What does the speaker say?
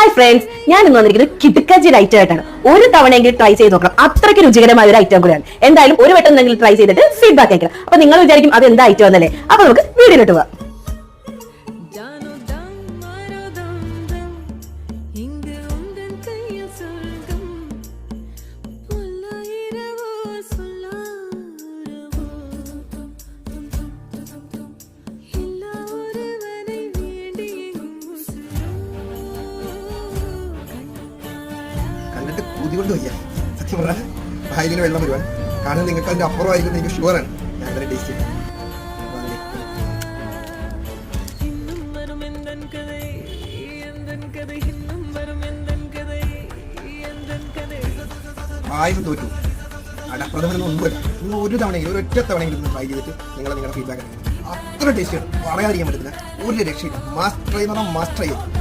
Hi friends, ഞാൻ ഇന്ന് വന്നിരിക്കുന്നത് കിടുക്കാച്ചി ഒരു ഐറ്റം ആയിട്ടാണ്. ഒരു തവണയെങ്കിലും ട്രൈ ചെയ്ത് നോക്കണം. അത്രയ്ക്ക് രുചികരമായ ഒരു ഐറ്റം കൂടിയാണ്. എന്തായാലും ഒരു വട്ടം എന്തെങ്കിലും ട്രൈ ചെയ്തിട്ട് ഫീഡ്ബാക്ക് അയക്കണം. അപ്പൊ നിങ്ങൾ വിചാരിക്കും അത് എന്താ ഐറ്റം എന്നല്ലേ? അപ്പൊ നമുക്ക് വീഡിയോയിലോട്ട് പോവാം. കണ്ടിട്ട് കൊതി കൊണ്ട് വയ്യ. സത്യം പറഞ്ഞാൽ വായിലിന് വെള്ളം വരുവാൻ. കാരണം നിങ്ങൾക്ക് അതിന്റെ അപ്പുറമായിരിക്കും എനിക്ക് ഷുവറാണ്. ഞാൻ തന്നെ ടേസ്റ്റ് ചെയ്യും. ആയും തോറ്റു. അടപ്രഥമനൊന്നും ഒന്നുമല്ല. നിങ്ങൾ ഒരു തവണയെങ്കിലും ഒരൊറ്റ തവണയെങ്കിലും ട്രൈ ചെയ്തിട്ട് നിങ്ങളുടെ ഫീഡ്ബാക്ക് അത്ര ടേസ്റ്റിയാണ്. പറയാതിരിക്കാൻ പറ്റത്തില്ല. ഒരു രക്ഷയില്ല. മാസ്റ്റ് ട്രൈ എന്ന് പറഞ്ഞാൽ മാസ്റ്റ് ട്രൈ ചെയ്യും.